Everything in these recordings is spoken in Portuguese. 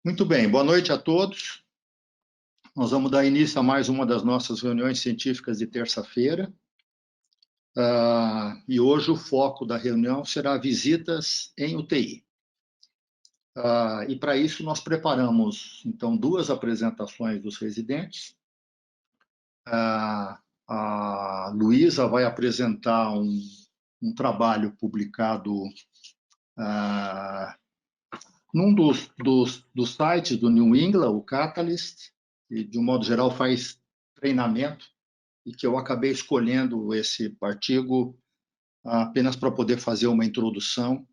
Muito bem, boa noite a todos. Nós vamos dar início a mais uma das nossas reuniões científicas de terça-feira. E hoje o foco da reunião será visitas em UTI. E para isso nós preparamos, então, duas apresentações dos residentes. A Luísa vai apresentar um trabalho publicado num dos sites do New England, o Catalyst, que, de um modo geral, faz treinamento, e que eu acabei escolhendo esse artigo apenas para poder fazer uma introdução.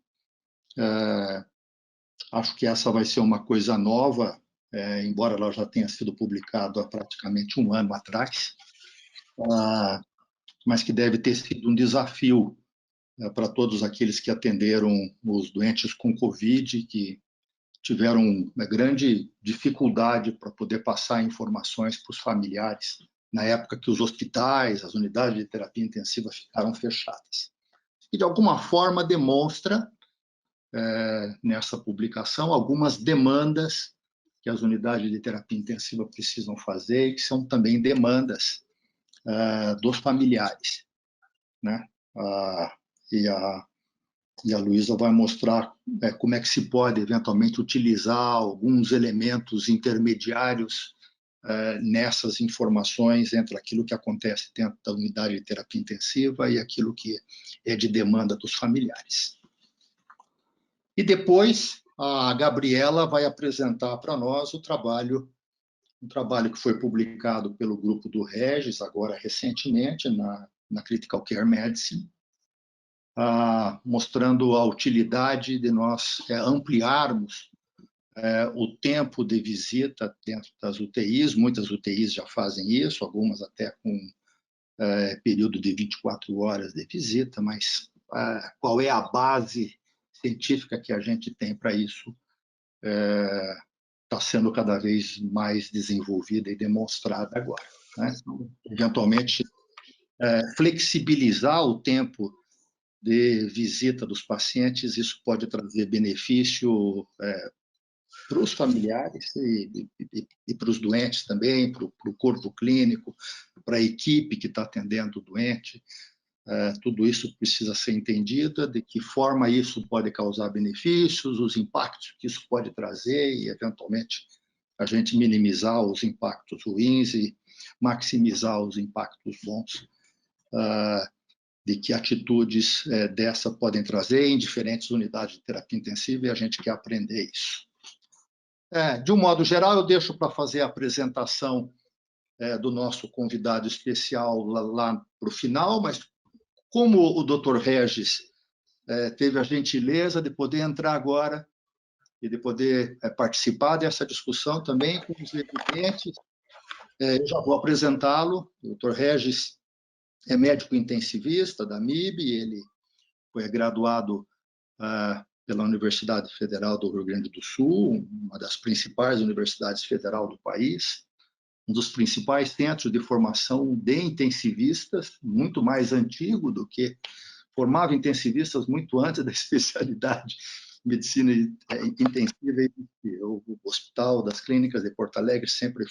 Acho que essa vai ser uma coisa nova, embora ela já tenha sido publicada há praticamente um ano atrás, mas que deve ter sido um desafio para todos aqueles que atenderam os doentes com Covid, que tiveram uma grande dificuldade para poder passar informações para os familiares na época que os hospitais, as unidades de terapia intensiva ficaram fechadas. E, de alguma forma, demonstra, nessa publicação, algumas demandas que as unidades de terapia intensiva precisam fazer e que são também demandas dos familiares, né? E a Luísa vai mostrar como é que se pode, eventualmente, utilizar alguns elementos intermediários nessas informações entre aquilo que acontece dentro da unidade de terapia intensiva e aquilo que é de demanda dos familiares. E depois, a Gabriela vai apresentar para nós um trabalho que foi publicado pelo grupo do Regis, agora recentemente, na Critical Care Medicine, mostrando a utilidade de nós ampliarmos o tempo de visita dentro das UTIs. Muitas UTIs já fazem isso, algumas até com período de 24 horas de visita, mas qual é a base científica que a gente tem para isso está sendo cada vez mais desenvolvida e demonstrada agora, né? Então, eventualmente, flexibilizar o tempo de visita dos pacientes, isso pode trazer benefício para os familiares e para os doentes também, para o corpo clínico, para a equipe que está atendendo o doente. Tudo isso precisa ser entendido, de que forma isso pode causar benefícios, os impactos que isso pode trazer e, eventualmente, a gente minimizar os impactos ruins e maximizar os impactos bons de que atitudes dessa podem trazer em diferentes unidades de terapia intensiva, e a gente quer aprender isso. De um modo geral, eu deixo para fazer a apresentação do nosso convidado especial lá para o final, mas como o Dr. Regis teve a gentileza de poder entrar agora e de poder participar dessa discussão também com os residentes, eu já vou apresentá-lo. O Dr. Regis é médico intensivista da MIB, ele foi graduado pela Universidade Federal do Rio Grande do Sul, uma das principais universidades federais do país, um dos principais centros de formação de intensivistas, muito mais antigo do que formava intensivistas muito antes da especialidade de medicina intensiva. O Hospital das Clínicas de Porto Alegre sempre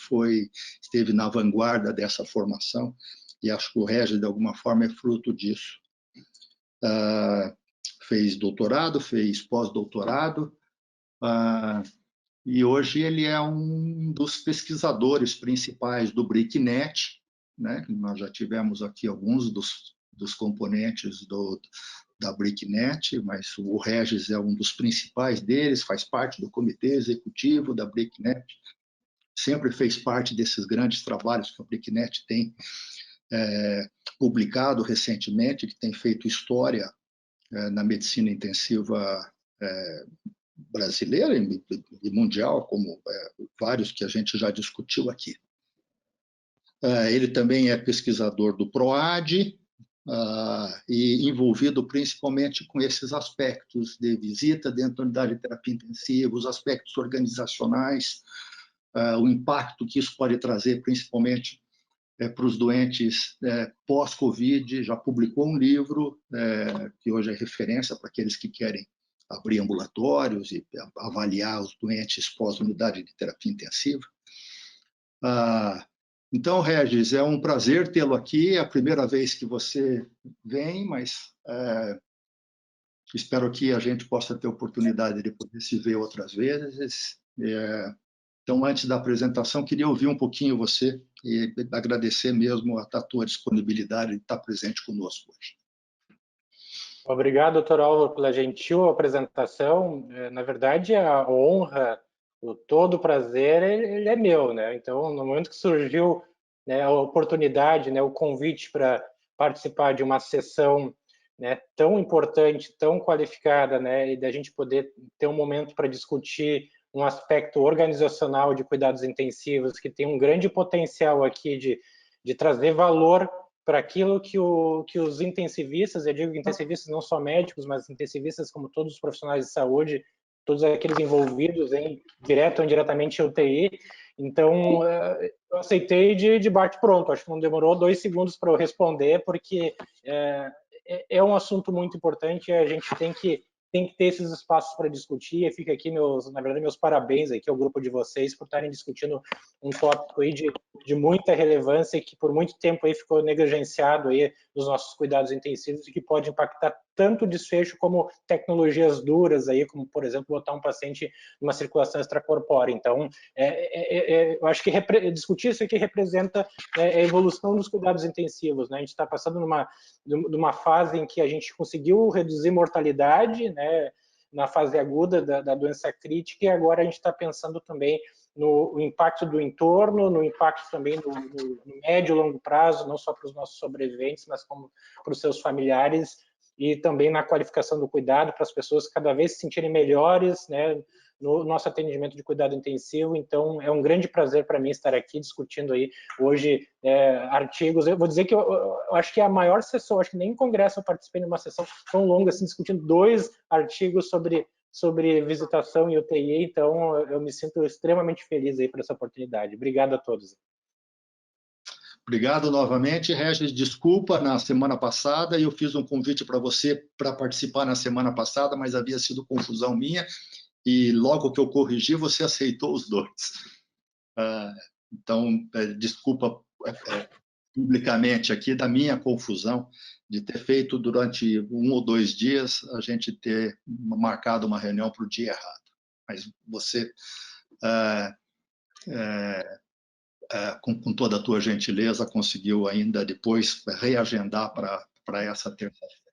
esteve na vanguarda dessa formação, e acho que o Regis, de alguma forma, é fruto disso. Fez doutorado, fez pós-doutorado, e hoje ele é um dos pesquisadores principais do BRICNet, né? Nós já tivemos aqui alguns dos componentes da BRICNet, mas o Regis é um dos principais deles, faz parte do comitê executivo da BRICNet, sempre fez parte desses grandes trabalhos que a BRICNet tem publicado recentemente, que tem feito história na medicina intensiva brasileira e mundial, como vários que a gente já discutiu aqui. Ele também é pesquisador do PROAD e envolvido principalmente com esses aspectos de visita dentro da unidade de terapia intensiva, os aspectos organizacionais, o impacto que isso pode trazer principalmente para os doentes pós-Covid. Já publicou um livro que hoje é referência para aqueles que querem abrir ambulatórios e avaliar os doentes pós-unidade de terapia intensiva. Então, Regis, é um prazer tê-lo aqui. É a primeira vez que você vem, mas espero que a gente possa ter oportunidade de poder se ver outras vezes. Então, antes da apresentação, queria ouvir um pouquinho você e agradecer mesmo a tua disponibilidade de estar presente conosco hoje. Obrigado, doutor Álvaro, pela gentil apresentação. Na verdade, a honra, todo o prazer, ele é meu, né? Então, no momento que surgiu, né, a oportunidade, né, o convite para participar de uma sessão, né, tão importante, tão qualificada, né, e da gente poder ter um momento para discutir um aspecto organizacional de cuidados intensivos que tem um grande potencial aqui de trazer valor para aquilo que os intensivistas, eu digo intensivistas não só médicos, mas intensivistas como todos os profissionais de saúde, todos aqueles envolvidos em direto ou indiretamente em UTI. Então, eu aceitei de bate-pronto. Acho que não demorou 2 segundos para eu responder, porque é um assunto muito importante e a gente tem que ter esses espaços para discutir. E fica aqui, na verdade, meus parabéns aqui ao grupo de vocês por estarem discutindo um tópico aí de muita relevância e que por muito tempo aí ficou negligenciado aí nos nossos cuidados intensivos e que pode impactar tanto o desfecho como tecnologias duras aí, como, por exemplo, botar um paciente numa circulação extracorpórea. Então, eu acho que discutir isso aqui representa a evolução dos cuidados intensivos, né? A gente está passando numa fase em que a gente conseguiu reduzir mortalidade, né, na fase aguda da doença crítica, e agora a gente está pensando também no impacto do entorno, no impacto também no médio e longo prazo, não só para os nossos sobreviventes, mas como para os seus familiares, e também na qualificação do cuidado para as pessoas cada vez se sentirem melhores, né, no nosso atendimento de cuidado intensivo. Então, é um grande prazer para mim estar aqui discutindo aí hoje artigos. Eu vou dizer que eu acho que é a maior sessão, acho que nem em congresso eu participei de uma sessão tão longa, assim, discutindo 2 artigos sobre visitação e UTI, então eu me sinto extremamente feliz aí por essa oportunidade. Obrigado a todos. Obrigado novamente, Regis. Desculpa, na semana passada eu fiz um convite para você para participar na semana passada, mas havia sido confusão minha e logo que eu corrigi, você aceitou os 2. Então, desculpa publicamente aqui da minha confusão de ter feito durante 1 ou 2 dias, a gente ter marcado uma reunião para o dia errado. Mas você, com toda a tua gentileza, conseguiu ainda depois reagendar para essa terça-feira.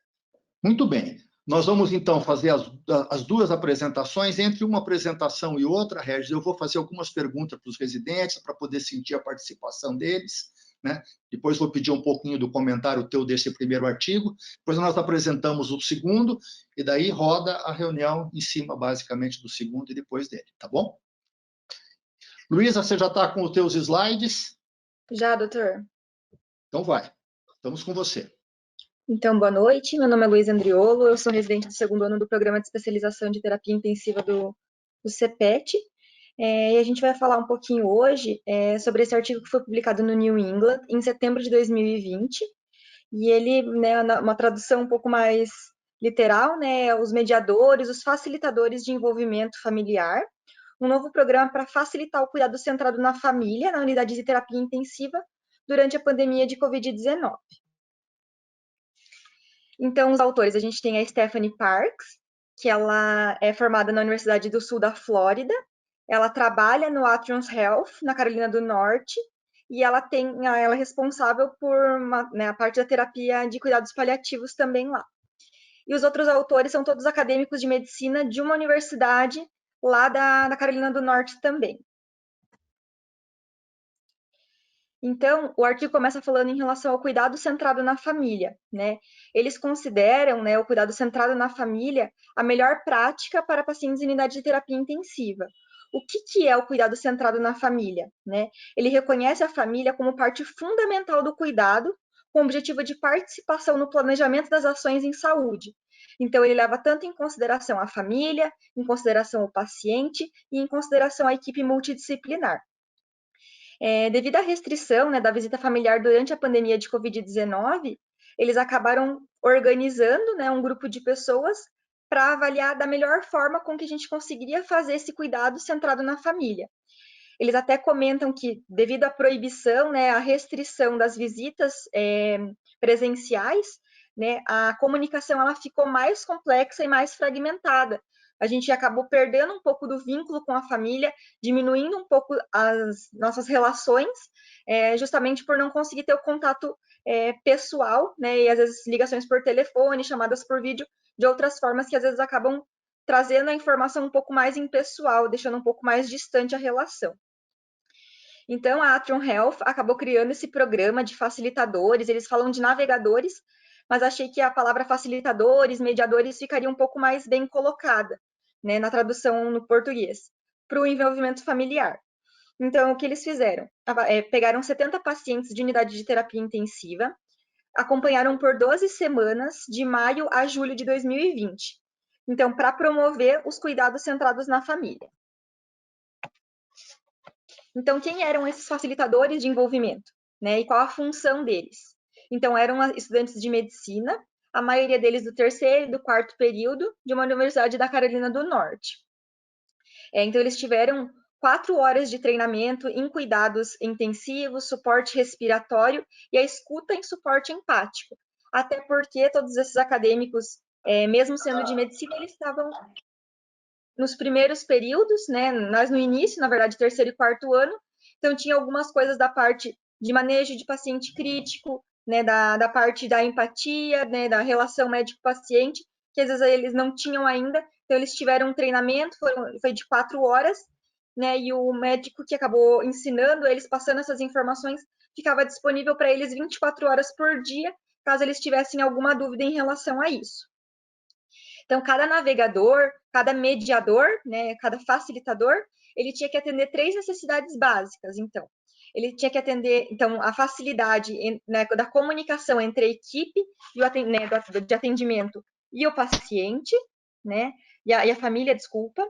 Muito bem. Nós vamos, então, fazer as 2 apresentações. Entre uma apresentação e outra, Regis, eu vou fazer algumas perguntas para os residentes, para poder sentir a participação deles, né? Depois vou pedir um pouquinho do comentário teu desse primeiro artigo. Depois nós apresentamos o segundo, e daí roda a reunião em cima, basicamente, do segundo e depois dele, tá bom? Luísa, você já está com os teus slides? Já, doutor. Então vai. Estamos com você. Então, boa noite. Meu nome é Luísa Andriolo, eu sou residente do 2º ano do Programa de Especialização de Terapia Intensiva do CEPET. E a gente vai falar um pouquinho hoje sobre esse artigo que foi publicado no New England em setembro de 2020. E ele, né, uma tradução um pouco mais literal, né, os mediadores, os facilitadores de envolvimento familiar, um novo programa para facilitar o cuidado centrado na família, na unidade de terapia intensiva, durante a pandemia de Covid-19. Então, os autores, a gente tem a Stephanie Parks, que ela é formada na Universidade do Sul da Flórida, ela trabalha no Atrium Health, na Carolina do Norte, e ela é responsável por a parte da terapia de cuidados paliativos também lá. E os outros autores são todos acadêmicos de medicina de uma universidade lá da Carolina do Norte também. Então, o artigo começa falando em relação ao cuidado centrado na família, né? Eles consideram, né, o cuidado centrado na família a melhor prática para pacientes em unidade de terapia intensiva. O que é o cuidado centrado na família, né? Ele reconhece a família como parte fundamental do cuidado, com o objetivo de participação no planejamento das ações em saúde. Então, ele leva tanto em consideração a família, em consideração o paciente e em consideração a equipe multidisciplinar. Devido à restrição, né, da visita familiar durante a pandemia de Covid-19, eles acabaram organizando, né, um grupo de pessoas para avaliar da melhor forma com que a gente conseguiria fazer esse cuidado centrado na família. Eles até comentam que, devido à proibição, né, à restrição das visitas presenciais, né, a comunicação ela ficou mais complexa e mais fragmentada. A gente acabou perdendo um pouco do vínculo com a família, diminuindo um pouco as nossas relações, justamente por não conseguir ter o contato pessoal, né, e às vezes ligações por telefone, chamadas por vídeo, de outras formas que às vezes acabam trazendo a informação um pouco mais impessoal, deixando um pouco mais distante a relação. Então, a Atrium Health acabou criando esse programa de facilitadores, eles falam de navegadores, mas achei que a palavra facilitadores, mediadores, ficaria um pouco mais bem colocada, né, na tradução no português, para o envolvimento familiar. Então, o que eles fizeram? Pegaram 70 pacientes de unidade de terapia intensiva, acompanharam por 12 semanas, de maio a julho de 2020. Então, para promover os cuidados centrados na família. Então, quem eram esses facilitadores de envolvimento, né? E qual a função deles? Então, eram estudantes de medicina, a maioria deles do terceiro e do quarto período, de uma universidade da Carolina do Norte. Então, eles tiveram 4 horas de treinamento em cuidados intensivos, suporte respiratório e a escuta em suporte empático. Até porque todos esses acadêmicos, mesmo sendo de medicina, eles estavam nos primeiros períodos, né? Nós no início, na verdade, terceiro e quarto ano, então tinha algumas coisas da parte de manejo de paciente crítico, né? Da parte da empatia, né? Da relação médico-paciente, que às vezes eles não tinham ainda, então eles tiveram um treinamento, foi de 4 horas, né? E o médico que acabou ensinando eles, passando essas informações, ficava disponível para eles 24 horas por dia, caso eles tivessem alguma dúvida em relação a isso. Então, cada navegador, cada mediador, né, cada facilitador, ele tinha que atender 3 necessidades básicas. Então, ele tinha que atender, então, a facilidade, né, da comunicação entre a equipe e de atendimento e o paciente, né, e a família, desculpa,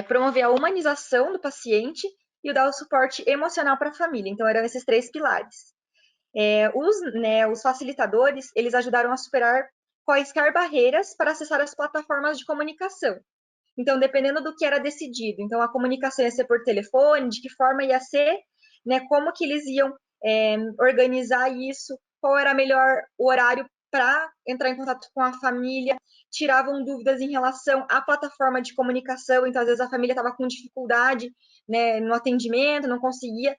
promover a humanização do paciente e dar o suporte emocional para a família. Então, eram esses 3 pilares. Os facilitadores, eles ajudaram a superar quaisquer barreiras para acessar as plataformas de comunicação. Então, dependendo do que era decidido, então a comunicação ia ser por telefone, de que forma ia ser, né, como que eles iam organizar isso, qual era melhor o horário para entrar em contato com a família, tiravam dúvidas em relação à plataforma de comunicação, então às vezes a família estava com dificuldade, né, no atendimento, não conseguia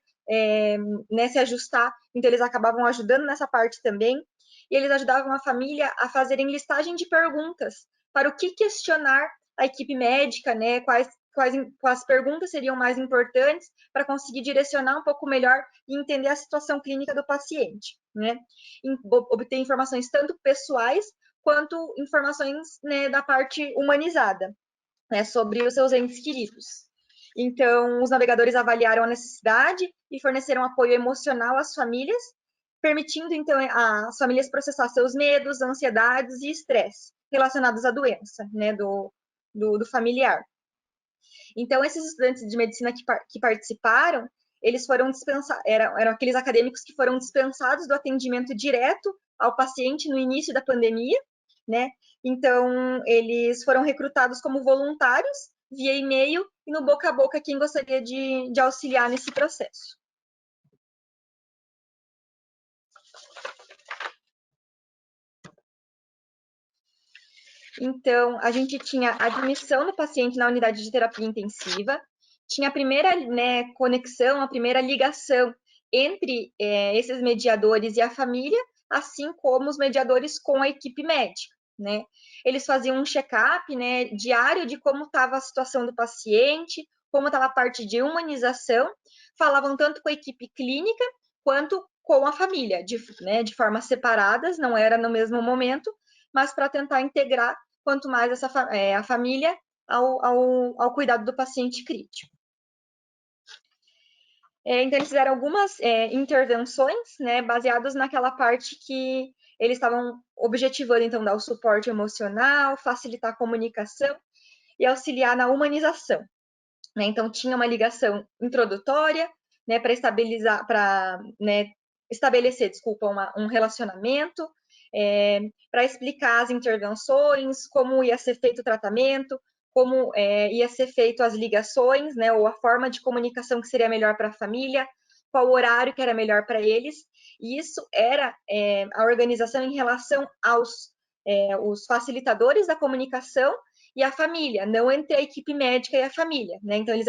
né, se ajustar, então eles acabavam ajudando nessa parte também, e eles ajudavam a família a fazerem listagem de perguntas para o que questionar a equipe médica, né, quais perguntas seriam mais importantes para conseguir direcionar um pouco melhor e entender a situação clínica do paciente, né, obter informações tanto pessoais quanto informações, né, da parte humanizada, né, sobre os seus entes queridos. Então, os navegadores avaliaram a necessidade e forneceram apoio emocional às famílias, permitindo, então, às famílias processar seus medos, ansiedades e estresse relacionados à doença, né, do familiar. Então, esses estudantes de medicina que participaram, eles foram dispensados, eram aqueles acadêmicos que foram dispensados do atendimento direto ao paciente no início da pandemia, né? Então, eles foram recrutados como voluntários via e-mail e no boca a boca quem gostaria de auxiliar nesse processo. Então, a gente tinha a admissão do paciente na unidade de terapia intensiva, tinha a primeira, né, conexão, a primeira ligação entre esses mediadores e a família, assim como os mediadores com a equipe médica, né? Eles faziam um check-up, né, diário de como estava a situação do paciente, como estava a parte de humanização, falavam tanto com a equipe clínica quanto com a família, de formas separadas, não era no mesmo momento, mas para tentar integrar quanto mais a família ao cuidado do paciente crítico. Então, eles fizeram algumas intervenções, né, baseadas naquela parte que eles estavam objetivando, então, dar o suporte emocional, facilitar a comunicação e auxiliar na humanização, né? Então, tinha uma ligação introdutória, né, para estabelecer, um relacionamento, para explicar as intervenções, como ia ser feito o tratamento, como ia ser feito as ligações, né, ou a forma de comunicação que seria melhor para a família, qual horário que era melhor para eles. E isso era a organização em relação aos os facilitadores da comunicação e a família, não entre a equipe médica e a família, né? Então eles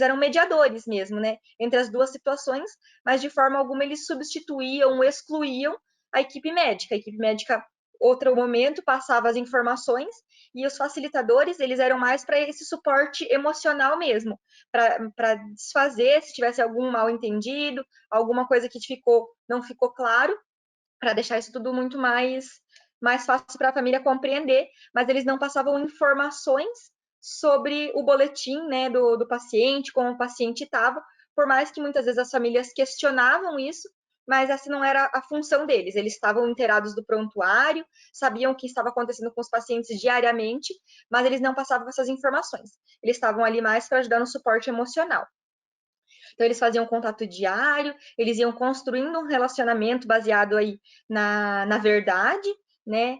eram mediadores mesmo, né, entre as duas situações, mas de forma alguma eles substituíam ou excluíam a equipe médica. A equipe médica, outro momento, passava as informações, e os facilitadores, eles eram mais para esse suporte emocional mesmo, para desfazer se tivesse algum mal entendido, alguma coisa que não ficou claro, para deixar isso tudo muito mais fácil para a família compreender, mas eles não passavam informações sobre o boletim, né, do paciente, como o paciente estava, por mais que muitas vezes as famílias questionavam isso, mas essa não era a função deles. Eles estavam inteirados do prontuário, sabiam o que estava acontecendo com os pacientes diariamente, mas eles não passavam essas informações. Eles estavam ali mais para ajudar no suporte emocional. Então, eles faziam contato diário, eles iam construindo um relacionamento baseado aí na verdade, né?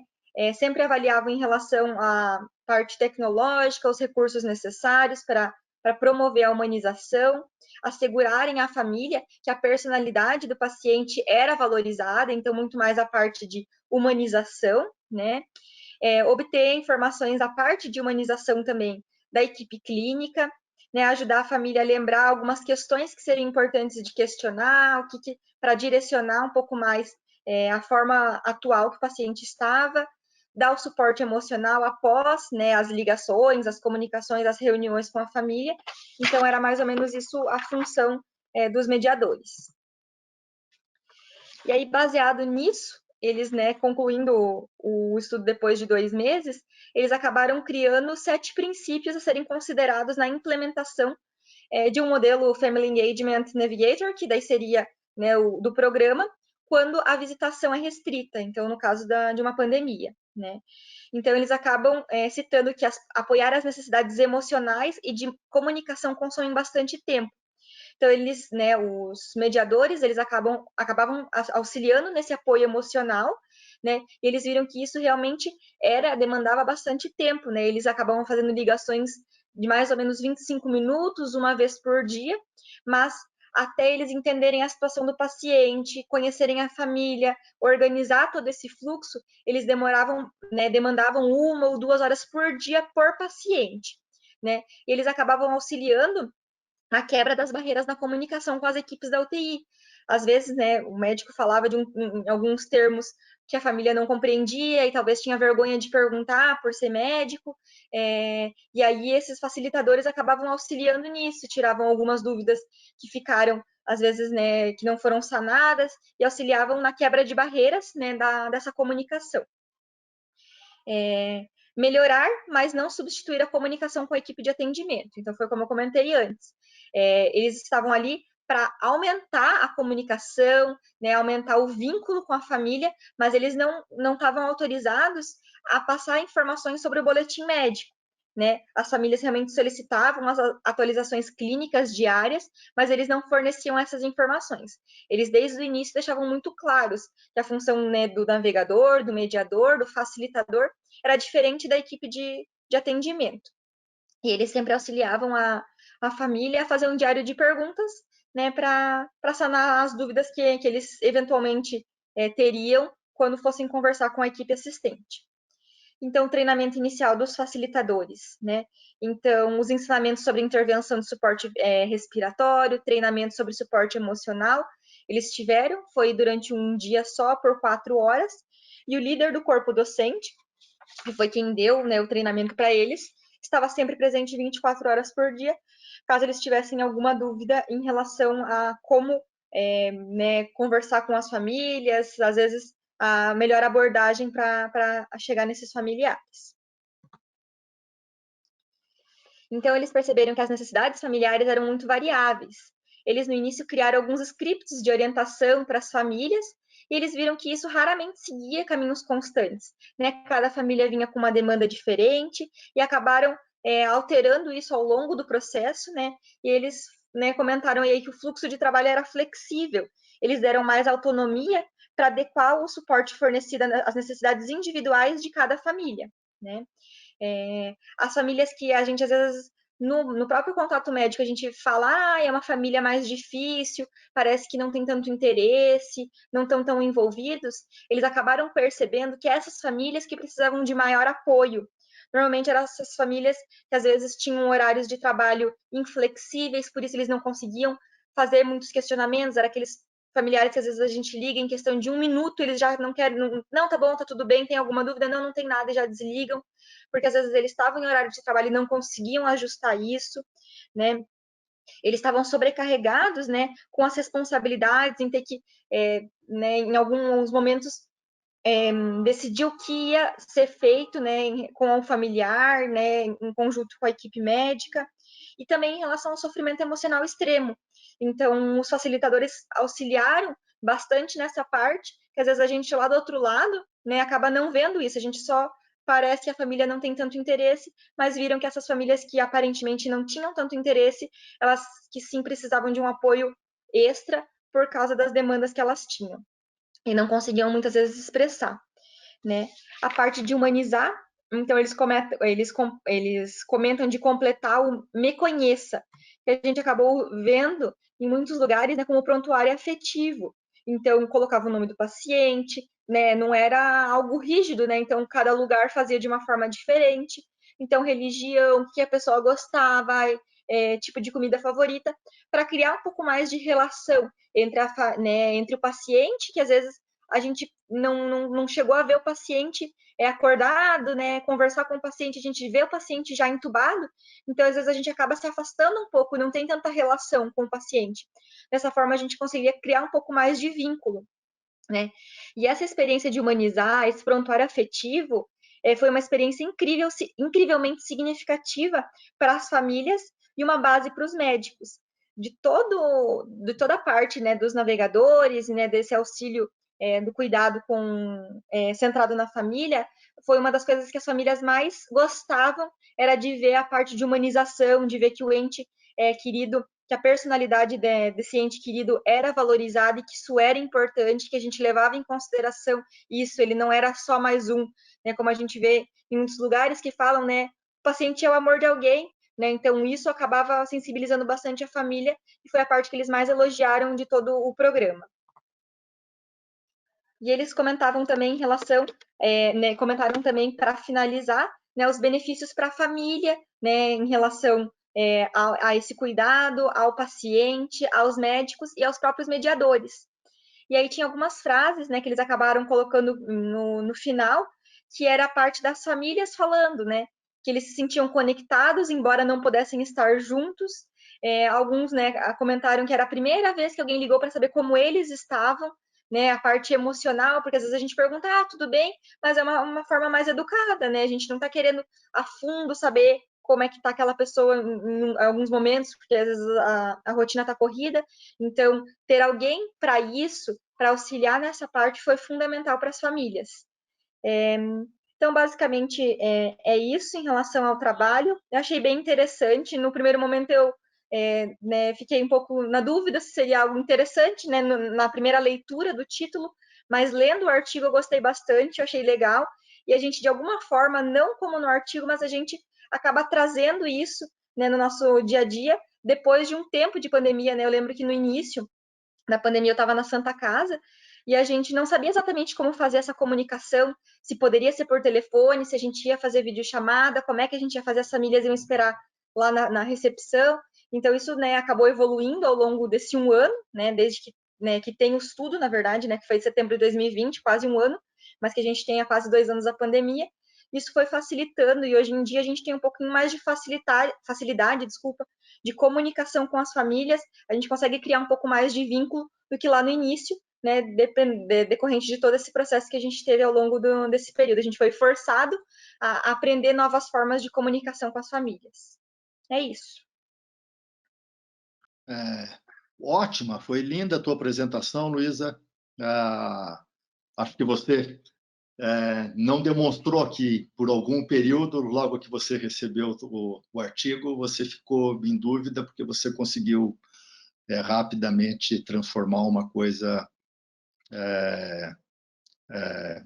Sempre avaliavam em relação à parte tecnológica, os recursos necessários para promover a humanização, assegurarem à família que a personalidade do paciente era valorizada, então muito mais a parte de humanização, né? Obter informações da parte de humanização também da equipe clínica, né, ajudar a família a lembrar algumas questões que seriam importantes de questionar, para direcionar um pouco mais a forma atual que o paciente estava, dar o suporte emocional após, né, as ligações, as comunicações, as reuniões com a família. Então, era mais ou menos isso a função dos mediadores. E aí, baseado nisso, eles, né, concluindo o estudo depois de 2 meses, eles acabaram criando 7 princípios a serem considerados na implementação de um modelo Family Engagement Navigator, que daí seria, né, do programa, quando a visitação é restrita, então no caso de uma pandemia, né? Então eles acabam citando que apoiar as necessidades emocionais e de comunicação consomem bastante tempo. Então eles, né, os mediadores, eles acabavam auxiliando nesse apoio emocional, né? E eles viram que isso realmente demandava bastante tempo, né? Eles acabavam fazendo ligações de mais ou menos 25 minutos, uma vez por dia, mas até eles entenderem a situação do paciente, conhecerem a família, organizar todo esse fluxo, eles demoravam, né, demandavam 1 ou 2 horas por dia por paciente, né? E eles acabavam auxiliando na quebra das barreiras na comunicação com as equipes da UTI. Às vezes, né, o médico falava em alguns termos que a família não compreendia e talvez tinha vergonha de perguntar por ser médico, e aí esses facilitadores acabavam auxiliando nisso, tiravam algumas dúvidas que ficaram, às vezes, né, que não foram sanadas, e auxiliavam na quebra de barreiras, né, dessa comunicação. Melhorar, mas não substituir a comunicação com a equipe de atendimento. Então, foi como eu comentei antes. Eles estavam ali para aumentar a comunicação, né, aumentar o vínculo com a família, mas eles não estavam autorizados a passar informações sobre o boletim médico, né? As famílias realmente solicitavam as atualizações clínicas diárias, mas eles não forneciam essas informações. Eles, desde o início, deixavam muito claros que a função, né, do navegador, do mediador, do facilitador, era diferente da equipe de atendimento. E eles sempre auxiliavam a família a fazer um diário de perguntas, né, para sanar as dúvidas que eles eventualmente teriam quando fossem conversar com a equipe assistente. Então, o treinamento inicial dos facilitadores, né? Então, os ensinamentos sobre intervenção de suporte respiratório, treinamento sobre suporte emocional, eles tiveram, foi durante um dia só, por 4 horas, e o líder do corpo docente, que foi quem deu, né, o treinamento para eles, estava sempre presente 24 horas por dia, caso eles tivessem alguma dúvida em relação a como né, conversar com as famílias, às vezes a melhor abordagem para chegar nesses familiares. Então, eles perceberam que as necessidades familiares eram muito variáveis. Eles, no início, criaram alguns scripts de orientação para as famílias, e eles viram que isso raramente seguia caminhos constantes, né? Cada família vinha com uma demanda diferente, e acabaram alterando isso ao longo do processo, né? E eles, né, comentaram aí que o fluxo de trabalho era flexível. Eles deram mais autonomia para adequar o suporte fornecido às necessidades individuais de cada família, né? As famílias que a gente, às vezes, no próprio contato médico, a gente fala, é uma família mais difícil, parece que não tem tanto interesse, não estão tão envolvidos, eles acabaram percebendo que essas famílias que precisavam de maior apoio. Normalmente eram essas famílias que, às vezes, tinham horários de trabalho inflexíveis, por isso eles não conseguiam fazer muitos questionamentos, era aqueles familiares que às vezes a gente liga em questão de 1 minuto, eles já não querem, não, tá bom, tá tudo bem, tem alguma dúvida? Não, não tem nada, e já desligam, porque às vezes eles estavam em horário de trabalho e não conseguiam ajustar isso, né? Eles estavam sobrecarregados, né, com as responsabilidades em ter que, né, em alguns momentos, decidir o que ia ser feito, né, com o familiar, né, em conjunto com a equipe médica, e também em relação ao sofrimento emocional extremo. Então, os facilitadores auxiliaram bastante nessa parte, que às vezes a gente lá do outro lado, né, acaba não vendo isso, a gente só parece que a família não tem tanto interesse, mas viram que essas famílias que aparentemente não tinham tanto interesse, elas que sim precisavam de um apoio extra por causa das demandas que elas tinham e não conseguiam muitas vezes expressar, né? A parte de humanizar, então eles comentam de completar o me conheça, que a gente acabou vendo em muitos lugares, né, como prontuário afetivo. Então colocava o nome do paciente, né? Não era algo rígido, né? Então cada lugar fazia de uma forma diferente. Então religião, que a pessoa gostava, tipo de comida favorita, para criar um pouco mais de relação entre o paciente, que às vezes a gente não chegou a ver o paciente acordado, né? Conversar com o paciente, a gente vê o paciente já entubado, então às vezes a gente acaba se afastando um pouco, não tem tanta relação com o paciente. Dessa forma a gente conseguia criar um pouco mais de vínculo, né? E essa experiência de humanizar, esse prontuário afetivo, foi uma experiência incrivelmente significativa para as famílias e uma base para os médicos. De toda a parte, né, dos navegadores, né, desse auxílio do cuidado centrado na família, foi uma das coisas que as famílias mais gostavam, era de ver a parte de humanização, de ver que o ente querido, que a personalidade desse ente querido era valorizada e que isso era importante, que a gente levava em consideração isso, ele não era só mais um, né, como a gente vê em muitos lugares que falam, né, o paciente é o amor de alguém, né, então isso acabava sensibilizando bastante a família e foi a parte que eles mais elogiaram de todo o programa. E eles comentavam também em relação, né, comentaram também para finalizar, né, os benefícios para a família, né, em relação a esse cuidado, ao paciente, aos médicos e aos próprios mediadores. E aí tinha algumas frases, né, que eles acabaram colocando no final, que era a parte das famílias falando, né, que eles se sentiam conectados, embora não pudessem estar juntos. Alguns, né, comentaram que era a primeira vez que alguém ligou para saber como eles estavam, né, a parte emocional, porque às vezes a gente pergunta, tudo bem, mas é uma forma mais educada, né, a gente não está querendo a fundo saber como é que está aquela pessoa em alguns momentos, porque às vezes a rotina está corrida, então ter alguém para isso, para auxiliar nessa parte, foi fundamental para as famílias. Então, basicamente, é isso em relação ao trabalho. Eu achei bem interessante. No primeiro momento, eu né, fiquei um pouco na dúvida se seria algo interessante, né, na primeira leitura do título, mas lendo o artigo eu gostei bastante, eu achei legal. E a gente, de alguma forma, não como no artigo, mas a gente acaba trazendo isso, né, no nosso dia a dia, depois de um tempo de pandemia, né? Eu lembro que no início da pandemia eu estava na Santa Casa e a gente não sabia exatamente como fazer essa comunicação, se poderia ser por telefone, se a gente ia fazer videochamada, como é que a gente ia fazer, as famílias iam esperar lá na recepção. Então isso, né, acabou evoluindo ao longo desse 1 ano, né, desde que, né, que tem o estudo, na verdade, né, que foi de setembro de 2020, quase 1 ano, mas que a gente tem há quase 2 anos a pandemia. Isso foi facilitando e hoje em dia a gente tem um pouquinho mais de facilidade, de comunicação com as famílias, a gente consegue criar um pouco mais de vínculo do que lá no início, né, decorrente de todo esse processo que a gente teve ao longo desse período. A gente foi forçado a aprender novas formas de comunicação com as famílias. É isso. Ótima, foi linda a tua apresentação, Luísa. Acho que você não demonstrou que, por algum período, logo que você recebeu o artigo, você ficou em dúvida, porque você conseguiu rapidamente transformar uma coisa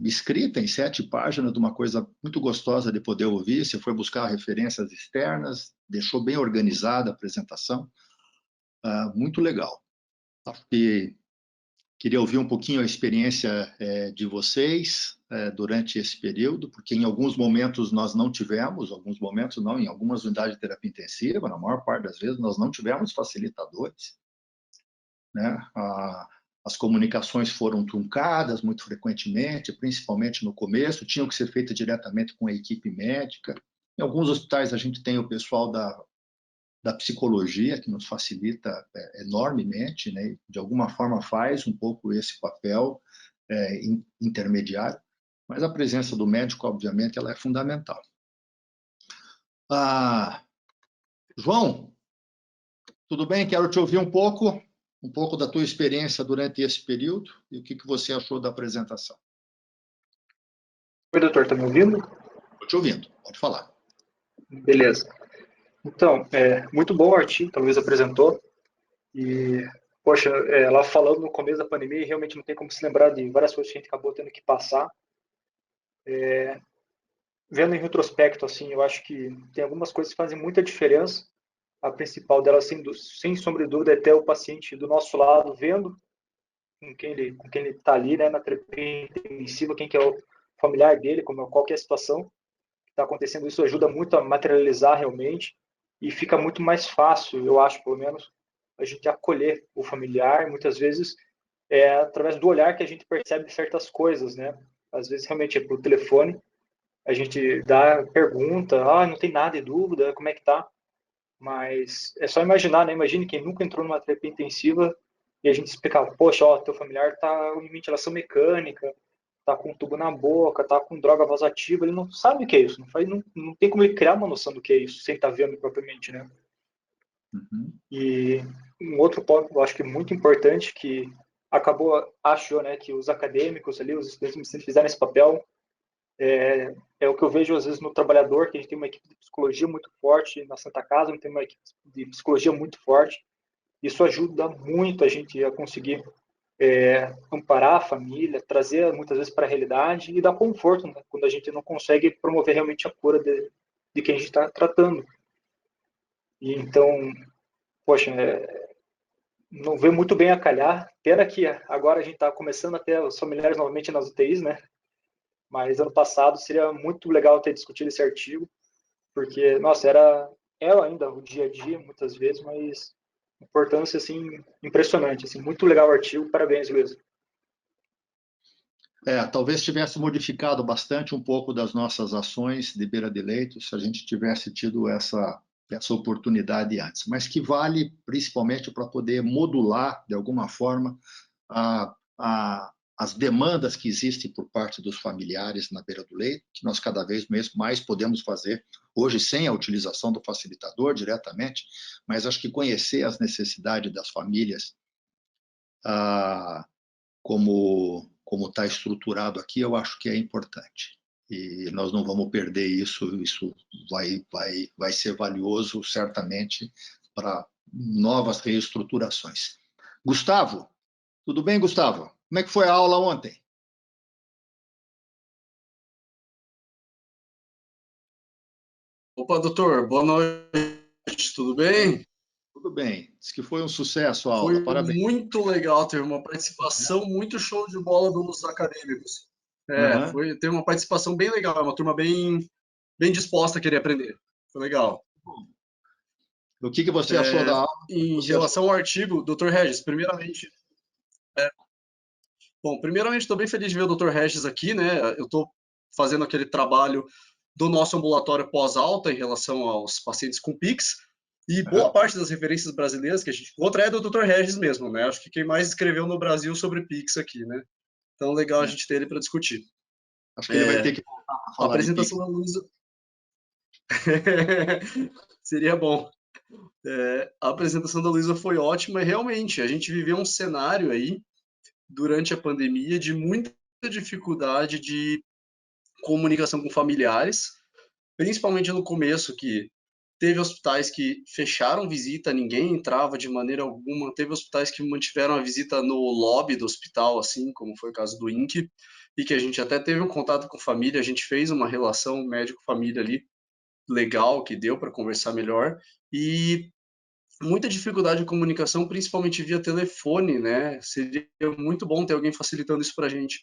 escrita em 7 páginas, de uma coisa muito gostosa de poder ouvir. Você foi buscar referências externas, deixou bem organizada a apresentação, muito legal. Acho que queria ouvir um pouquinho a experiência de vocês durante esse período, porque em alguns momentos nós não tivemos, alguns momentos não, em algumas unidades de terapia intensiva, na maior parte das vezes, nós não tivemos facilitadores, né? As comunicações foram truncadas muito frequentemente, principalmente no começo, tinham que ser feitas diretamente com a equipe médica. Em alguns hospitais a gente tem o pessoal da psicologia, que nos facilita enormemente, né? De alguma forma faz um pouco esse papel intermediário, mas a presença do médico, obviamente, ela é fundamental. João, tudo bem? Quero te ouvir um pouco da tua experiência durante esse período e o que você achou da apresentação. Oi, doutor, está me ouvindo? Estou te ouvindo, pode falar. Beleza. Então, muito bom o artigo que a Luísa apresentou. E, poxa, ela falando no começo da pandemia, realmente não tem como se lembrar de várias coisas que a gente acabou tendo que passar. Vendo em retrospecto, assim, eu acho que tem algumas coisas que fazem muita diferença. A principal delas, sem sombra de dúvida, é ter o paciente do nosso lado, vendo com quem ele está ali, né, na terapia intensiva, quem que é o familiar dele, qual que é a situação que está acontecendo. Isso ajuda muito a materializar realmente e fica muito mais fácil, eu acho, pelo menos, a gente acolher o familiar. Muitas vezes é através do olhar que a gente percebe certas coisas, né? Às vezes realmente é por telefone, a gente pergunta, não tem nada de dúvida, como é que tá? Mas é só imaginar, né? Imagine quem nunca entrou numa terapia intensiva e a gente explicar, poxa, teu familiar tá em ventilação mecânica, tá com um tubo na boca, tá com droga vasoativa, ele não sabe o que é isso, não tem como ele criar uma noção do que é isso, sem estar vendo propriamente, né? Uhum. E um outro ponto, eu acho que muito importante, que achou, né, que os acadêmicos ali, os estudantes fizeram esse papel, é o que eu vejo às vezes no trabalhador, que a gente tem uma equipe de psicologia muito forte na Santa Casa, a gente tem uma equipe de psicologia muito forte. Isso ajuda muito a gente a conseguir amparar a família, trazer muitas vezes para a realidade e dar conforto, né, quando a gente não consegue promover realmente a cura de quem a gente está tratando. E então, poxa, não vê muito bem a calhar. Pena que agora a gente está começando a ter os familiares novamente nas UTIs, né? Mas ano passado seria muito legal ter discutido esse artigo, porque, nossa, é ainda o dia a dia, muitas vezes, mas importância, assim, impressionante, assim, muito legal o artigo, parabéns, Luísa. Talvez tivesse modificado bastante um pouco das nossas ações de beira de leito se a gente tivesse tido essa oportunidade antes, mas que vale principalmente para poder modular, de alguma forma, as demandas que existem por parte dos familiares na beira do leito, que nós cada vez mais podemos fazer, hoje sem a utilização do facilitador diretamente, mas acho que conhecer as necessidades das famílias, como está estruturado aqui, eu acho que é importante. E nós não vamos perder isso vai ser valioso, certamente, para novas reestruturações. Gustavo, tudo bem, Gustavo? Como é que foi a aula ontem? Opa, doutor, boa noite, tudo bem? Tudo bem. Diz que foi um sucesso a aula, Foi parabéns. muito legal, teve uma participação muito show de bola dos acadêmicos. Teve uma participação bem legal, uma turma bem disposta a querer aprender. Foi legal. O que você achou da aula? Em relação ao artigo, doutor Regis, primeiramente, estou bem feliz de ver o doutor Regis aqui, né? Eu estou fazendo aquele trabalho do nosso ambulatório pós-alta em relação aos pacientes com PIX, e boa parte das referências brasileiras que a gente encontra é do Dr. Regis mesmo, né? Acho que quem mais escreveu no Brasil sobre PIX aqui, né? Então, legal a gente ter ele para discutir. Acho que ele vai ter que voltar para falar a apresentação da Luísa seria bom. A apresentação da Luísa foi ótima e realmente a gente viveu um cenário aí durante a pandemia de muita dificuldade de comunicação com familiares, principalmente no começo, que teve hospitais que fecharam visita, ninguém entrava de maneira alguma, teve hospitais que mantiveram a visita no lobby do hospital, assim, como foi o caso do INC, e que a gente até teve um contato com família, a gente fez uma relação médico-família ali, legal, que deu para conversar melhor, e muita dificuldade de comunicação, principalmente via telefone, né? Seria muito bom ter alguém facilitando isso para a gente,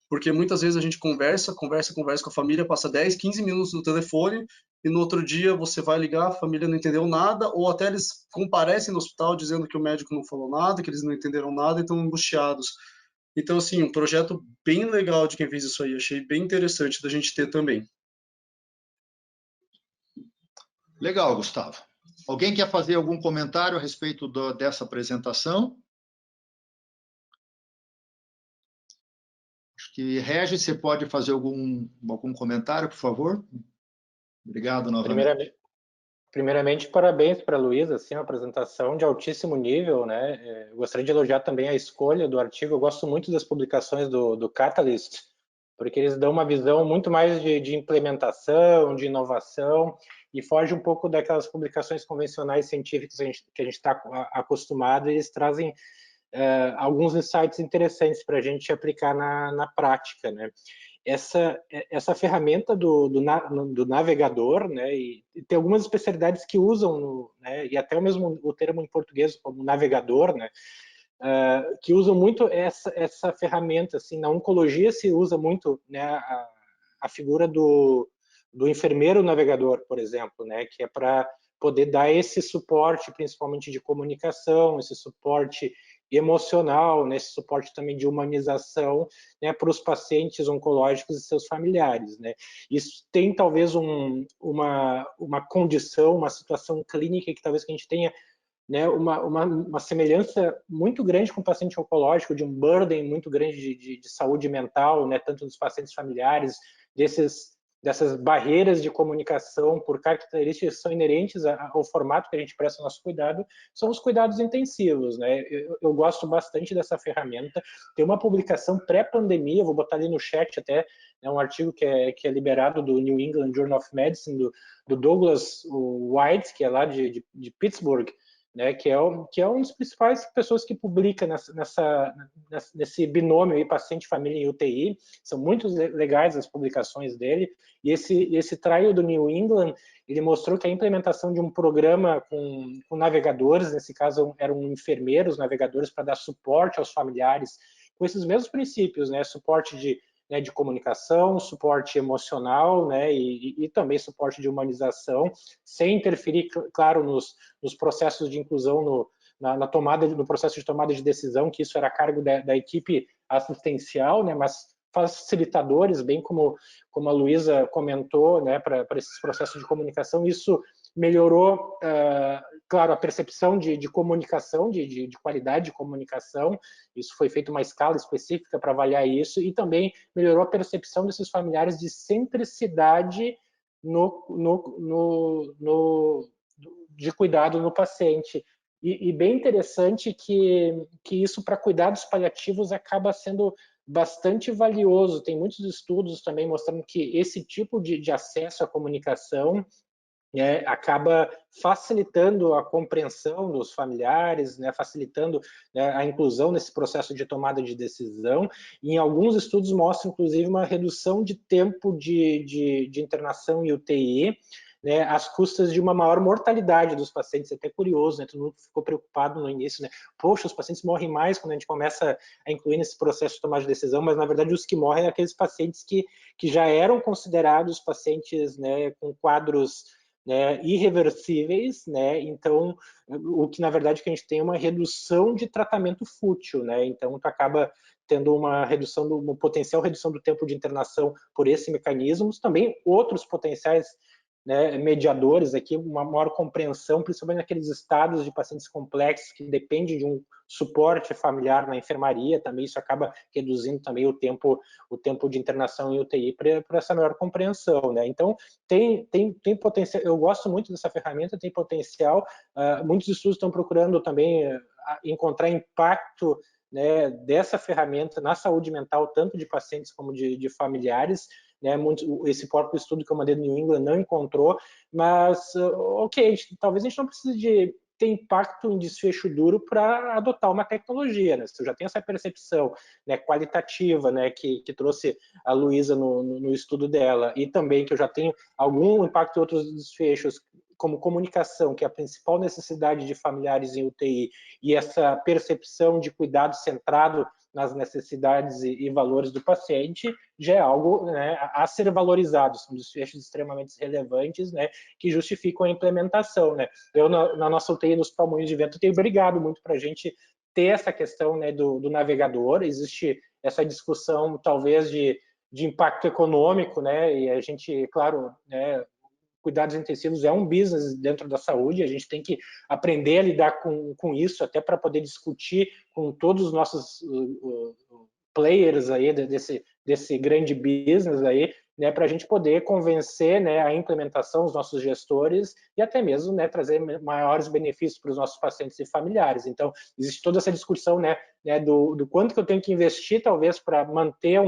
porque muitas vezes a gente conversa com a família, passa 10, 15 minutos no telefone, e no outro dia você vai ligar, a família não entendeu nada, ou até eles comparecem no hospital dizendo que o médico não falou nada, que eles não entenderam nada e estão angustiados. Então, assim, um projeto bem legal de quem fez isso aí, achei bem interessante da gente ter também. Legal, Gustavo. Alguém quer fazer algum comentário a respeito dessa apresentação? Acho que, Regis, você pode fazer algum comentário, por favor? Obrigado novamente. Primeiramente, parabéns para a Luísa, assim, uma apresentação de altíssimo nível, né? Eu gostaria de elogiar também a escolha do artigo. Eu gosto muito das publicações do Catalyst, porque eles dão uma visão muito mais de implementação, de inovação, e foge um pouco daquelas publicações convencionais científicas que a gente está acostumado, e eles trazem alguns insights interessantes para a gente aplicar na prática, né? Essa ferramenta do navegador, né, e tem algumas especialidades que usam, né, e até mesmo o termo em português como navegador, né, que usam muito essa ferramenta. Assim, na oncologia se usa muito, né, a figura do enfermeiro navegador, por exemplo, né, que é para poder dar esse suporte, principalmente de comunicação, esse suporte emocional, né, esse suporte também de humanização, né, para os pacientes oncológicos e seus familiares, né. Isso tem talvez uma condição, uma situação clínica que talvez que a gente tenha, né, uma semelhança muito grande com o paciente oncológico, de um burden muito grande de saúde mental, né, tanto dos pacientes familiares, dessas barreiras de comunicação por características que são inerentes ao formato que a gente presta nosso cuidado, são os cuidados intensivos, né? Eu gosto bastante dessa ferramenta. Tem uma publicação pré-pandemia, vou botar ali no chat até, né, um artigo que é liberado do New England Journal of Medicine, do Douglas White, que é lá de Pittsburgh, né, que é uma das principais pessoas que publica nesse binômio aí, paciente-família em UTI. São muito legais as publicações dele. E esse trial do New England, ele mostrou que a implementação de um programa com navegadores, nesse caso eram enfermeiros navegadores, para dar suporte aos familiares, com esses mesmos princípios, né, suporte de comunicação, suporte emocional, né, e também suporte de humanização, sem interferir, claro, nos processos de inclusão no processo de tomada de decisão, que isso era a cargo da equipe assistencial, né, mas facilitadores, bem como a Luísa comentou, né, para esses processos de comunicação. Isso melhorou, claro, a percepção de comunicação, de qualidade de comunicação. Isso foi feito uma escala específica para avaliar isso, e também melhorou a percepção desses familiares de centricidade de cuidado no paciente. E bem interessante que isso para cuidados paliativos acaba sendo bastante valioso. Tem muitos estudos também mostrando que esse tipo de acesso à comunicação acaba facilitando a compreensão dos familiares, né, facilitando, né, a inclusão nesse processo de tomada de decisão. E em alguns estudos mostram, inclusive, uma redução de tempo de internação em UTI, né, às custas de uma maior mortalidade dos pacientes. É até curioso, né? Todo mundo ficou preocupado no início, né? Poxa, os pacientes morrem mais quando a gente começa a incluir nesse processo de tomada de decisão, mas na verdade os que morrem são aqueles pacientes que já eram considerados pacientes, né, com quadros, né, irreversíveis, né? Então, o que na verdade que a gente tem é uma redução de tratamento fútil, né? Então, tu acaba tendo uma potencial redução do tempo de internação por esse mecanismo, também outros potenciais, né, mediadores aqui, uma maior compreensão, principalmente naqueles estados de pacientes complexos que dependem de um suporte familiar na enfermaria. Também isso acaba reduzindo também o tempo de internação em UTI para essa maior compreensão, né? Então, tem potencial. Eu gosto muito dessa ferramenta, tem potencial. Muitos estudos estão procurando também encontrar impacto, né, dessa ferramenta na saúde mental, tanto de pacientes como de familiares. né, esse próprio estudo que eu mandei do New England não encontrou, mas, ok, talvez a gente não precise de ter impacto em desfecho duro para adotar uma tecnologia, né? Se eu já tenho essa percepção, né, qualitativa, né, que trouxe a Luísa no estudo dela, e também que eu já tenho algum impacto em outros desfechos, como comunicação, que é a principal necessidade de familiares em UTI, e essa percepção de cuidado centrado nas necessidades e valores do paciente, já é algo, né, a ser valorizado. São desfechos extremamente relevantes, né, que justificam a implementação. Né. Eu, na nossa UTI, nos Palmões de Vento, tenho brigado muito para a gente ter essa questão, né, do navegador. Existe essa discussão, talvez, de impacto econômico, né, e a gente, claro, né, cuidados intensivos é um business dentro da saúde, a gente tem que aprender a lidar com isso, até para poder discutir com todos os nossos players aí desse grande business aí, né, para a gente poder convencer, né, a implementação, os nossos gestores, e até mesmo, né, trazer maiores benefícios para os nossos pacientes e familiares. Então, existe toda essa discussão, né, do quanto que eu tenho que investir, talvez, para manter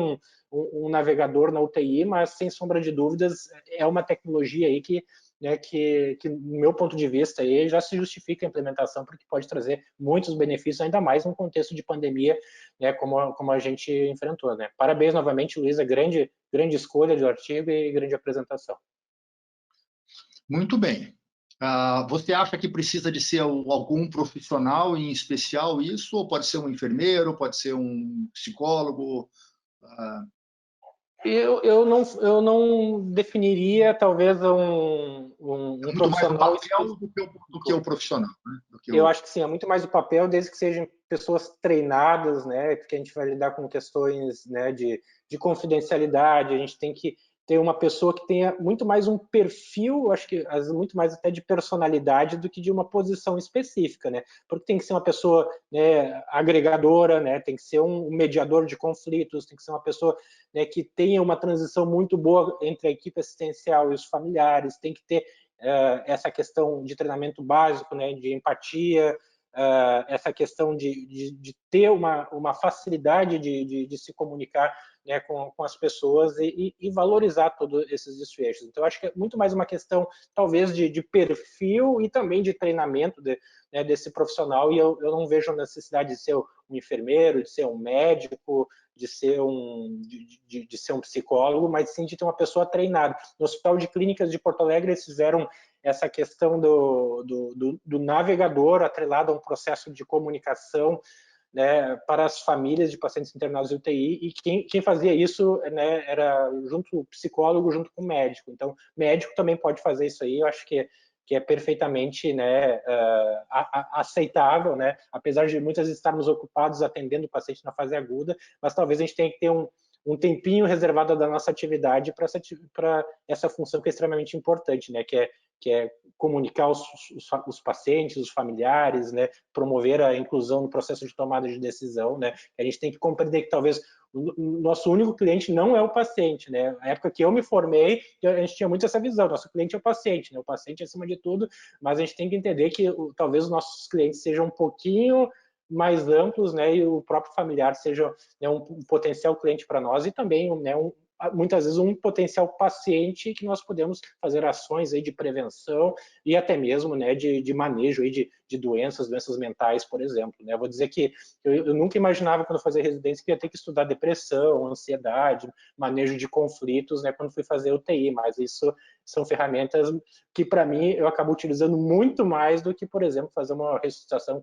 um navegador na UTI, mas, sem sombra de dúvidas, é uma tecnologia aí que, né, que no meu ponto de vista, aí, já se justifica a implementação, porque pode trazer muitos benefícios, ainda mais num contexto de pandemia, né, como a gente enfrentou. Né. Parabéns novamente, Luísa, grande escolha do artigo e grande apresentação. Muito bem. Você acha que precisa de ser algum profissional em especial isso, ou pode ser um enfermeiro, pode ser um psicólogo? Eu não definiria, talvez, um muito profissional. Mais o papel do que o profissional. Né? Eu acho que sim, é muito mais o papel, desde que sejam pessoas treinadas, né? Porque a gente vai lidar com questões, né, de confidencialidade, a gente tem que ter uma pessoa que tenha muito mais um perfil, acho que muito mais até de personalidade do que de uma posição específica, né? Porque tem que ser uma pessoa, né, agregadora, né? Tem que ser um mediador de conflitos, tem que ser uma pessoa, né, que tenha uma transição muito boa entre a equipe assistencial e os familiares, tem que ter essa questão de treinamento básico, né, de empatia, essa questão de ter uma facilidade de se comunicar, né, com as pessoas e valorizar todos esses desfechos. Então, acho que é muito mais uma questão, talvez, de perfil e também de treinamento né, desse profissional, e eu não vejo a necessidade de ser um enfermeiro, de ser um médico, de ser um psicólogo, mas sim de ter uma pessoa treinada. No Hospital de Clínicas de Porto Alegre, eles fizeram essa questão do navegador atrelado a um processo de comunicação, né, para as famílias de pacientes internados em UTI, e quem fazia isso, né, era junto o psicólogo, junto com o médico. Então, médico também pode fazer isso aí, eu acho que é perfeitamente, né, aceitável, né, apesar de muitas vezes estarmos ocupados atendendo o paciente na fase aguda, mas talvez a gente tenha que ter um tempinho reservado da nossa atividade para essa função que é extremamente importante, né, que é comunicar os pacientes, os familiares, né, promover a inclusão no processo de tomada de decisão, né. A gente tem que compreender que talvez o nosso único cliente não é o paciente, né. Na época que eu me formei, a gente tinha muito essa visão, nosso cliente é o paciente, né, o paciente é acima de tudo, mas a gente tem que entender que talvez os nossos clientes sejam um pouquinho mais amplos, né, e o próprio familiar seja, né, um potencial cliente para nós, e também, né, muitas vezes um potencial paciente que nós podemos fazer ações aí de prevenção e até mesmo, né, de manejo aí de doenças mentais, por exemplo. Né? Eu vou dizer que eu nunca imaginava, quando eu fazia residência, que ia ter que estudar depressão, ansiedade, manejo de conflitos, né, quando fui fazer UTI, mas isso são ferramentas que, para mim, eu acabo utilizando muito mais do que, por exemplo, fazer uma ressuscitação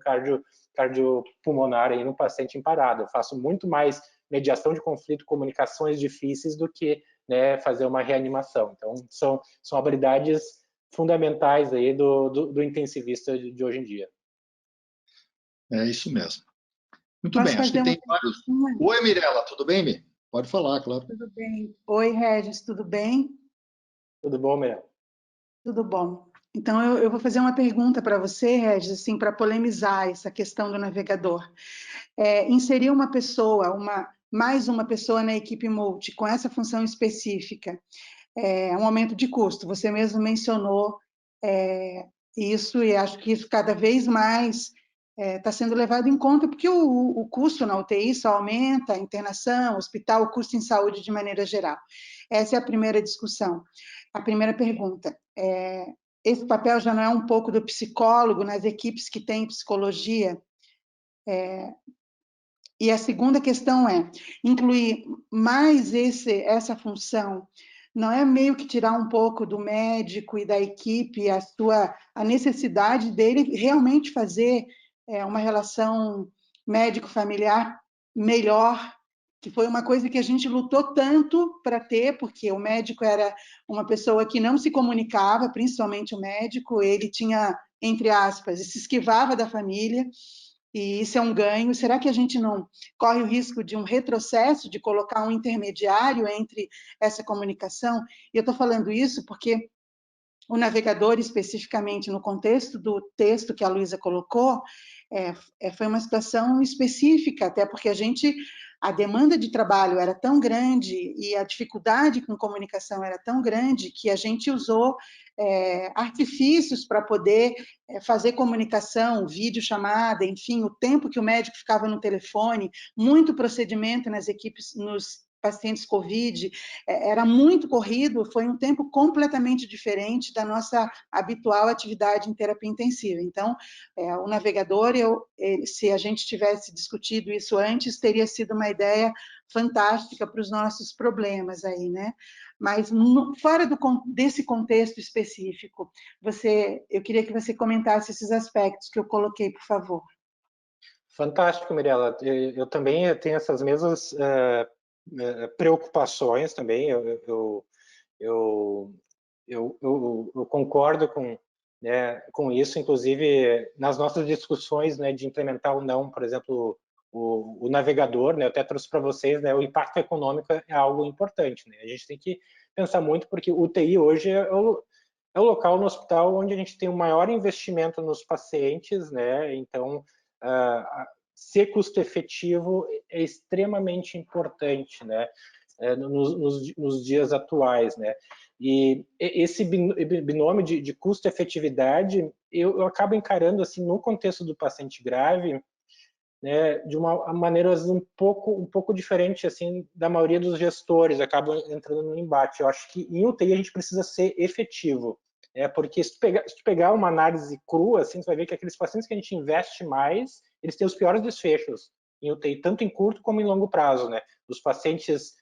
cardiopulmonar aí no paciente em parada. Eu faço muito mais mediação de conflito, comunicações difíceis, do que, né, fazer uma reanimação. Então, são habilidades fundamentais aí do intensivista de hoje em dia. É isso mesmo. Muito bem, acho que tem vários... Oi, Mirela, tudo bem, Mi? Pode falar, claro. Tudo bem. Oi, Regis, tudo bem? Tudo bom, Mirela? Tudo bom. Então, eu vou fazer uma pergunta para você, Regis, assim, para polemizar essa questão do navegador. Inserir uma pessoa, mais uma pessoa na equipe multi com essa função específica, um aumento de custo. Você mesmo mencionou isso, e acho que isso cada vez mais está sendo levado em conta, porque o custo na UTI só aumenta, a internação, hospital, o custo em saúde de maneira geral. Essa é a primeira discussão. A primeira pergunta, esse papel já não é um pouco do psicólogo nas equipes que têm psicologia? E a segunda questão é, incluir mais essa função, não é meio que tirar um pouco do médico e da equipe a necessidade dele realmente fazer uma relação médico-familiar melhor, que foi uma coisa que a gente lutou tanto para ter, porque o médico era uma pessoa que não se comunicava, principalmente o médico, ele tinha, entre aspas, se esquivava da família, e isso é um ganho. Será que a gente não corre o risco de um retrocesso, de colocar um intermediário entre essa comunicação? E eu estou falando isso porque o navegador, especificamente no contexto do texto que a Luísa colocou, foi uma situação específica, até porque a demanda de trabalho era tão grande e a dificuldade com comunicação era tão grande que a gente usou artifícios para poder fazer comunicação, videochamada, enfim, o tempo que o médico ficava no telefone, muito procedimento nas equipes, nos pacientes COVID, era muito corrido, foi um tempo completamente diferente da nossa habitual atividade em terapia intensiva. Então, o navegador, se a gente tivesse discutido isso antes, teria sido uma ideia fantástica para os nossos problemas aí, né? Mas fora desse contexto específico, eu queria que você comentasse esses aspectos que eu coloquei, por favor. Fantástico, Mirela. Eu também tenho essas mesmas preocupações também. Eu concordo com isso, inclusive nas nossas discussões, né, de implementar ou não, por exemplo, o navegador, né, eu até trouxe para vocês, né, o impacto econômico é algo importante, né? A gente tem que pensar muito, porque o UTI hoje é o local no hospital onde a gente tem o maior investimento nos pacientes, né? Então, ser custo efetivo é extremamente importante, né? Nos dias atuais, né? E esse binômio de custo-efetividade, eu acabo encarando assim no contexto do paciente grave, né, de uma maneira um pouco diferente assim da maioria dos gestores, acabam entrando no embate. Eu acho que em UTI a gente precisa ser efetivo, porque se tu pegar uma análise crua, assim, tu vai ver que aqueles pacientes que a gente investe mais, eles têm os piores desfechos em UTI, tanto em curto como em longo prazo, né? Os pacientes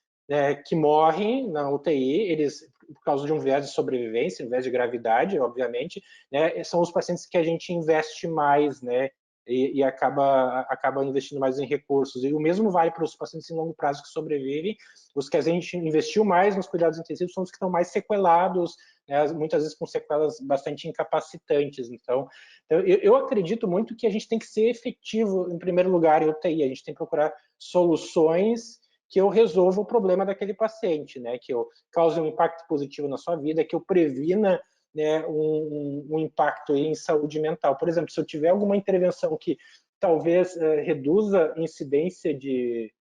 que morrem na UTI, eles, por causa de um viés de sobrevivência, um viés de gravidade, obviamente, né, são os pacientes que a gente investe mais, né, e acaba investindo mais em recursos. E o mesmo vale para os pacientes em longo prazo que sobrevivem. Os que a gente investiu mais nos cuidados intensivos são os que estão mais sequelados, né, muitas vezes com sequelas bastante incapacitantes. Então eu acredito muito que a gente tem que ser efetivo, em primeiro lugar, em UTI. A gente tem que procurar soluções que eu resolva o problema daquele paciente, né, que eu cause um impacto positivo na sua vida, que eu previna, né, um impacto em saúde mental. Por exemplo, se eu tiver alguma intervenção que talvez reduza a incidência de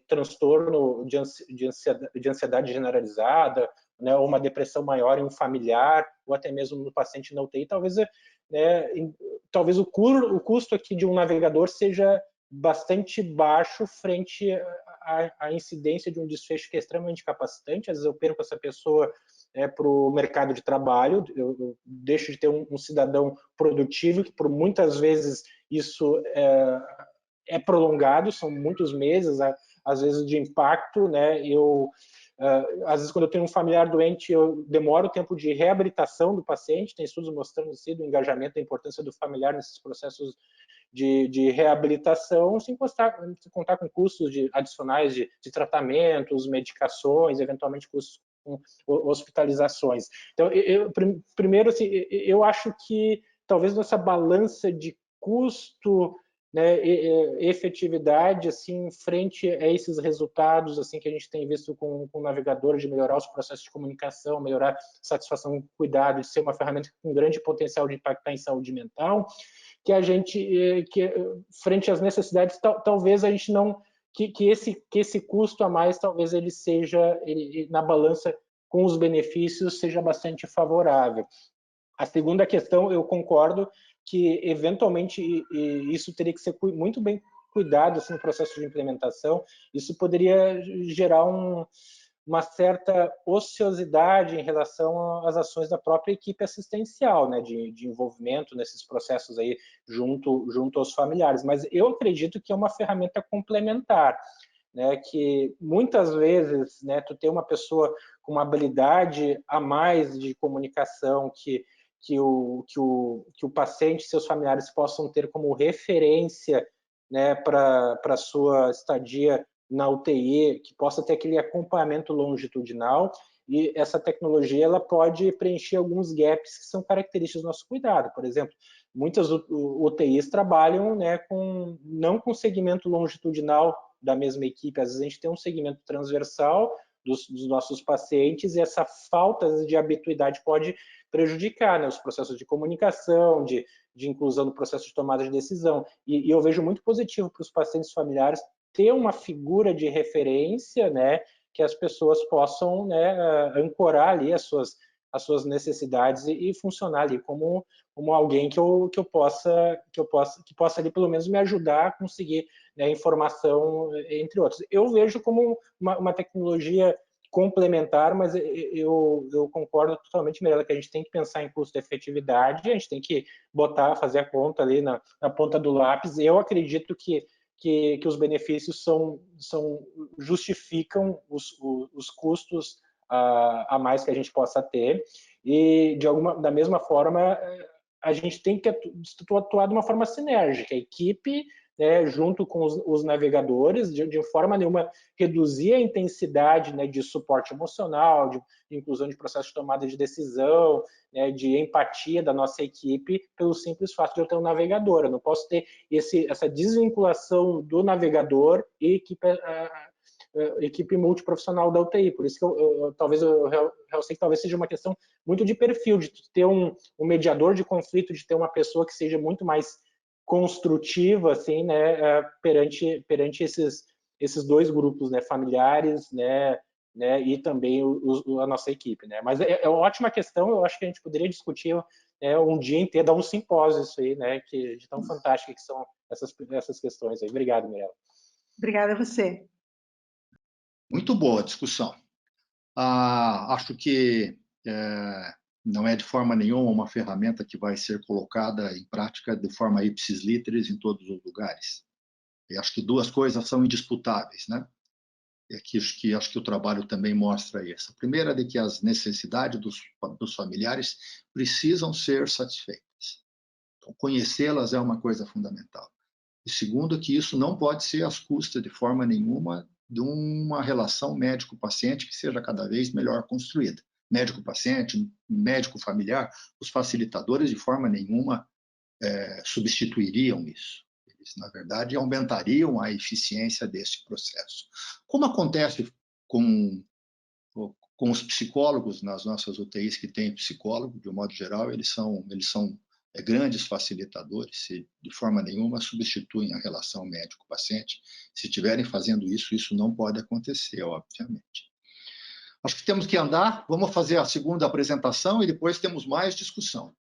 transtorno de ansiedade generalizada, né, ou uma depressão maior em um familiar, ou até mesmo no paciente na UTI, talvez o custo aqui de um navegador seja bastante baixo frente à incidência de um desfecho que é extremamente capacitante. Às vezes eu perco essa pessoa para o mercado de trabalho, eu deixo de ter um cidadão produtivo, que por muitas vezes isso é prolongado, são muitos meses, às vezes de impacto, né? Às vezes quando eu tenho um familiar doente, eu demoro o tempo de reabilitação do paciente, tem estudos mostrando assim, do engajamento, da importância do familiar nesses processos de reabilitação, sem contar com custos adicionais de tratamentos, medicações, eventualmente custos com hospitalizações. Então, primeiro, assim, eu acho que talvez nessa balança de custo, né, efetividade, assim, frente a esses resultados, assim, que a gente tem visto com o navegador, de melhorar os processos de comunicação, melhorar satisfação com cuidado, de ser uma ferramenta com grande potencial de impactar em saúde mental, que a gente, frente às necessidades, talvez a gente não, que esse custo a mais, talvez ele seja, na balança com os benefícios, seja bastante favorável. A segunda questão, eu concordo que eventualmente isso teria que ser muito bem cuidado assim, no processo de implementação. Isso poderia gerar uma certa ociosidade em relação às ações da própria equipe assistencial, né, de envolvimento nesses processos aí junto aos familiares. Mas eu acredito que é uma ferramenta complementar, né, que muitas vezes, né, tu tem uma pessoa com uma habilidade a mais de comunicação que o paciente e seus familiares possam ter como referência, né, para a sua estadia na UTI, que possa ter aquele acompanhamento longitudinal, e essa tecnologia ela pode preencher alguns gaps que são características do nosso cuidado. Por exemplo, muitas UTIs trabalham, né, não com segmento longitudinal da mesma equipe, às vezes a gente tem um segmento transversal dos nossos pacientes, e essa falta de habituidade pode prejudicar, né, os processos de comunicação, de inclusão no processo de tomada de decisão. E eu vejo muito positivo para os pacientes familiares ter uma figura de referência, né, que as pessoas possam, né, ancorar ali as suas necessidades e funcionar ali como alguém que possa ali pelo menos me ajudar a conseguir, né, informação, entre outros. Eu vejo como uma tecnologia complementar, mas eu concordo totalmente, Mirela, que a gente tem que pensar em custo-efetividade, a gente tem que fazer a conta ali na ponta do lápis. Eu acredito que os benefícios justificam os custos a mais que a gente possa ter, e da mesma forma a gente tem que atuar de uma forma sinérgica, a equipe, né, junto com os navegadores, de forma nenhuma reduzir a intensidade, né, de suporte emocional, de inclusão de processo de tomada de decisão, né, de empatia da nossa equipe, pelo simples fato de eu ter um navegador. Eu não posso ter essa desvinculação do navegador e equipe multiprofissional da UTI. Por isso que talvez eu sei que talvez seja uma questão muito de perfil, de ter um mediador de conflito, de ter uma pessoa que seja muito mais construtiva, assim, né, perante esses dois grupos, né, familiares, né, e também a nossa equipe, né. Mas é uma ótima questão. Eu acho que a gente poderia discutir um dia inteiro, dar um simpósio isso aí, né, de tão fantástica que são essas questões aí. Obrigado, Mirela. Obrigada a você. Muito boa a discussão. Acho que não é de forma nenhuma uma ferramenta que vai ser colocada em prática de forma ipsis literis em todos os lugares. E acho que duas coisas são indisputáveis, né? E aqui acho que o trabalho também mostra isso. A primeira é de que as necessidades dos familiares precisam ser satisfeitas. Então, conhecê-las é uma coisa fundamental. E segundo, que isso não pode ser às custas de forma nenhuma de uma relação médico-paciente que seja cada vez melhor construída. Médico-paciente, médico-familiar, os facilitadores de forma nenhuma substituiriam isso. Eles, na verdade, aumentariam a eficiência desse processo. Como acontece com os psicólogos nas nossas UTIs que têm psicólogo, de um modo geral, eles são grandes facilitadores, se de forma nenhuma substituem a relação médico-paciente. Se estiverem fazendo isso, isso não pode acontecer, obviamente. Acho que temos que andar, vamos fazer a segunda apresentação e depois temos mais discussão.